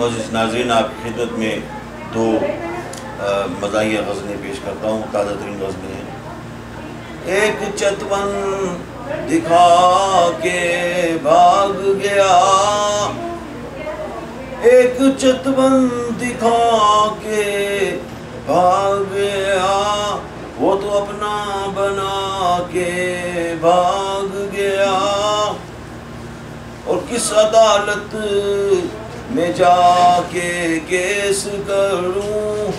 معزز ناظرین، آپ کی خدمت میں دو مزاحیہ غزلیں پیش کرتا ہوں، تازہ ترین غزلیں ہیں۔ ایک چتون دکھا کے بھاگ گیا، ایک چتون دکھا کے بھاگ گیا، وہ تو اپنا بنا کے بھاگ گیا، اور کس عدالت میں جا کے کیس کروں،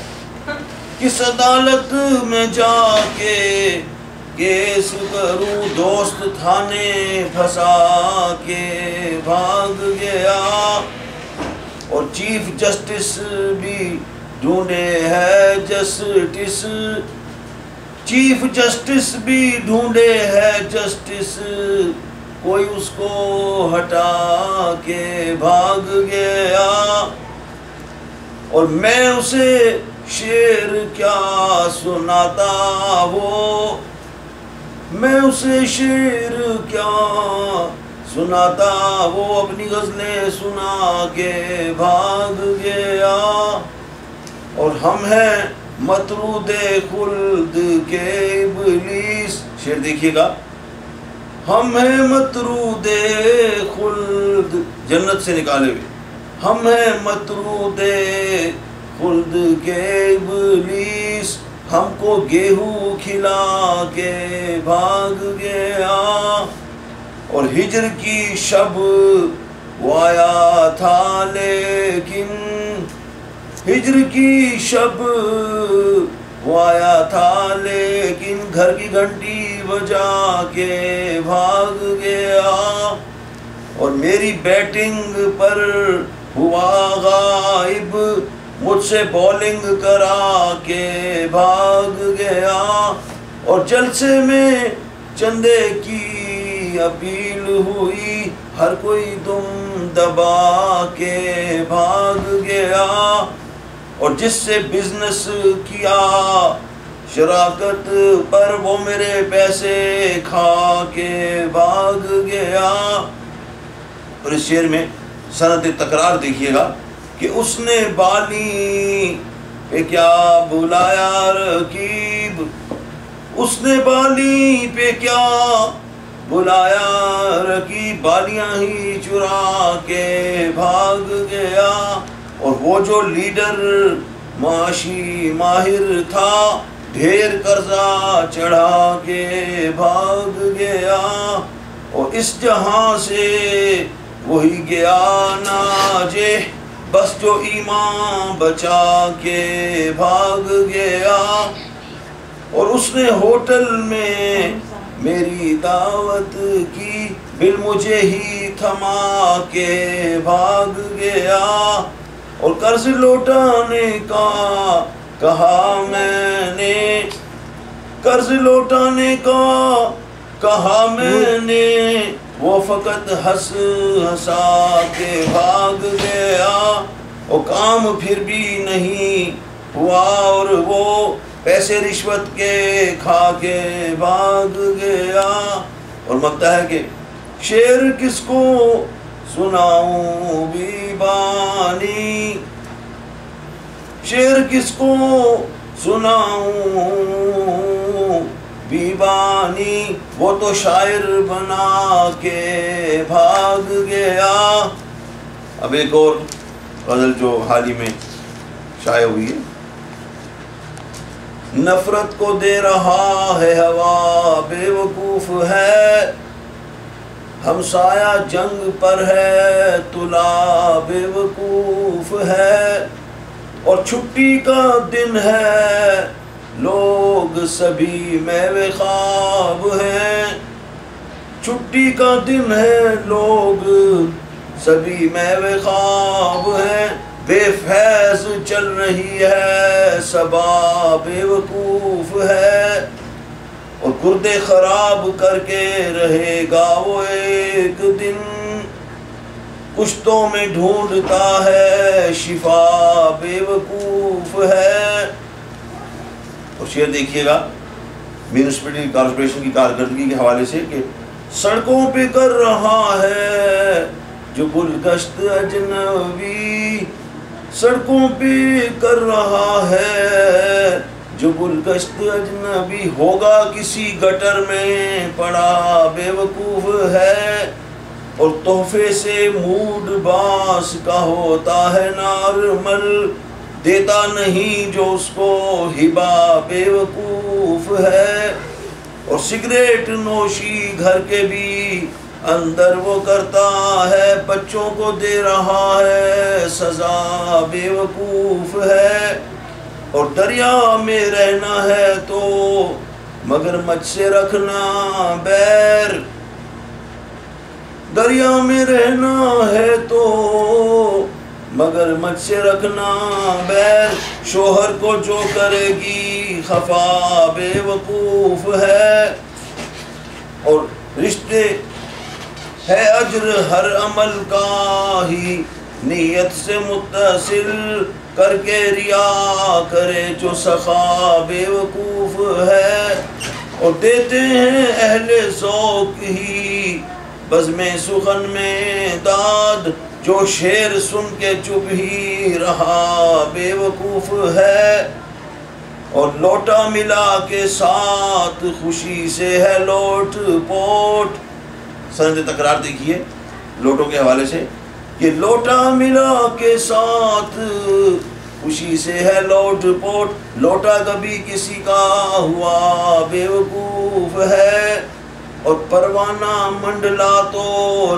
کس عدالت میں جا کے کیس کروں، دوست تھانے پھنسا کے بھاگ گیا، اور چیف جسٹس بھی ڈھونڈے ہے جسٹس، چیف جسٹس بھی ڈھونڈے ہے جسٹس، کوئی اس کو ہٹا کے بھاگ گیا، اور میں اسے شعر کیا سناتا، میں اسے شعر کیا سناتا، وہ اپنی غزلیں سنا کے بھاگ گیا، اور ہم ہیں مطرود خلد کے ابلیس، شعر دیکھیے گا، ہم ہیں مطرود خلد، جنت سے نکالے ہوئے، ہم ہیں مطرود خلد کے ابلیس، ہم کو گیہوں کھلا کے بھاگ گیا، اور ہجر کی شب وہ آیا تھا لیکن، ہجر کی شب وہ آیا تھا لیکن، گھر کی گھنٹی بجا کے بھاگ گیا، اور میری بیٹنگ پر ہوا غائب، مجھ سے بولنگ کرا کے بھاگ گیا، اور جلسے میں چندے کی اپیل ہوئی، ہر کوئی دم دبا کے بھاگ گیا، اور جس سے بزنس کیا شراکت پر، وہ میرے پیسے کھا کے بھاگ گیا، اور اس شعر میں صنعت تکرار دیکھیے گا کہ اس نے بالی پہ کیا بلایا رقیب، اس نے بالی پہ کیا بلایا رقیب، بالیاں ہی چرا کے بھاگ گیا، اور وہ جو لیڈر معاشی ماہر تھا، ڈھیر قرضہ چڑھا کے بھاگ گیا، اور اس جہاں سے وہی گیا ناجے، بس جو ایمان بچا کے بھاگ گیا، اور اس نے ہوٹل میں میری دعوت کی، بل مجھے ہی تھما کے بھاگ گیا، اور قرض لوٹانے کا کہا میں نے، قرض لوٹانے کا کہا میں نے، وہ فقط ہنس ہنسا کے بھاگ گیا، اور کام پھر بھی نہیں ہوا، اور وہ پیسے رشوت کے کھا کے بھاگ گیا، اور مگتا ہے کہ شعر کس کو سناؤں بیبانی، شعر کس کو سناؤں بیبانی، وہ تو شاعر بنا کے بھاگ گیا۔ اب ایک اور غزل جو حال ہی میں شائع ہوئی ہے، نفرت کو دے رہا ہے ہوا بے وقوف ہے، ہمسایہ جنگ پر ہے تلا بے وقوف ہے، اور چھٹی کا دن ہے لوگ سبھی میوے خواب ہیں، چھٹی کا دن ہے لوگ سبھی میوے خواب ہیں، بے فیض چل رہی ہے صبا بے وقوف ہے، اور گردے خراب کر کے رہے گا وہ ایک دن، کشتوں میں ڈھونڈتا ہے شفا بے وقوف ہے۔ اور شعر دیکھیے گا میونسپلٹی کارپوریشن کی کارکردگی کے حوالے سے کہ سڑکوں پہ کر رہا ہے جو گل گشت اجنبی، سڑکوں پہ کر رہا ہے جو گلگشت اجنبی، ہوگا کسی گٹر میں پڑا بے وقوف ہے، اور تحفے سے موڈ باس کا ہوتا ہے نارمل، دیتا نہیں جو اس کو ہبا بے وقوف ہے، اور سگریٹ نوشی گھر کے بھی اندر وہ کرتا ہے، بچوں کو دے رہا ہے سزا بے وقوف ہے، اور دریا میں رہنا ہے تو مگر مجھ سے رکھنا بیر، دریا میں رہنا ہے تو مگر مجھ سے رکھنا بیر، شوہر کو جو کرے گی خفا بے وقوف ہے، اور رشتے ہے اجر ہر عمل کا ہی نیت سے متصل، کر کے ریا کرے جو سخا بے وقوف ہے، اور دیتے ہیں اہل ذوق ہی بزم سخن میں داد، جو شعر سن کے چپ ہی رہا بے وقوف ہے، اور لوٹا ملا کے ساتھ خوشی سے ہے لوٹ پوٹ، سند تکرار دیکھیے لوٹوں کے حوالے سے، کہ لوٹا ملا کے ساتھ خوشی سے ہے لوٹ پوٹ، لوٹا کبھی کسی کا ہوا بے وقوف ہے، اور پروانہ منڈلا تو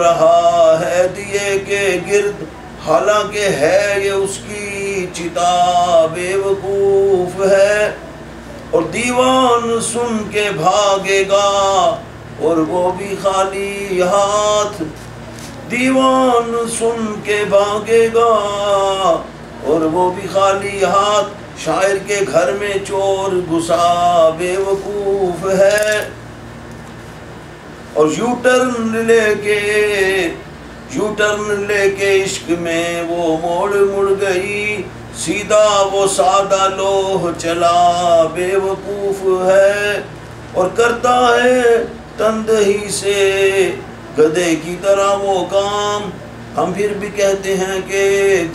رہا ہے دیے کے گرد، حالانکہ ہے یہ اس کی چتا بے وقوف ہے، اور دیوان سن کے بھاگے گا اور وہ بھی خالی ہاتھ، دیوان سن کے بھاگے گا اور وہ بھی خالی ہاتھ، شاعر کے گھر میں چور گھسا بے وقوف ہے، اور یو ٹرن لے کے عشق میں وہ مڑ گئی، سیدھا وہ سادہ لوہ چلا بے وقوف ہے، اور کرتا ہے تندہی سے گدھے کی طرح وہ کام، ہم پھر بھی کہتے ہیں کہ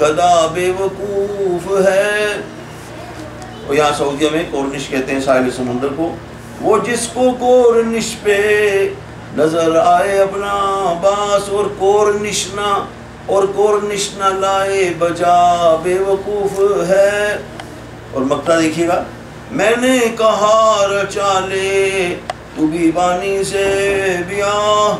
گدھا بے وقوف ہے۔ اور یہاں سعودیہ میں کورنش کہتے ہیں ساحل سمندر کو، وہ جس کو کورنش پہ نظر آئے اپنا باس، اور کورنش نہ لائے بجا بے وقوف ہے۔ اور مقطع دیکھیے گا، میں نے کہا رچا لے تو بھی بانی سے بیاہ،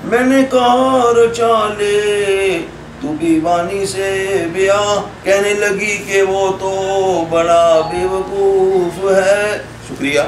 میں نے کہا رچا لے تو بھی بانی سے بیاہ، کہنے لگی کہ وہ تو بڑا بے وقوف ہے۔ شکریہ۔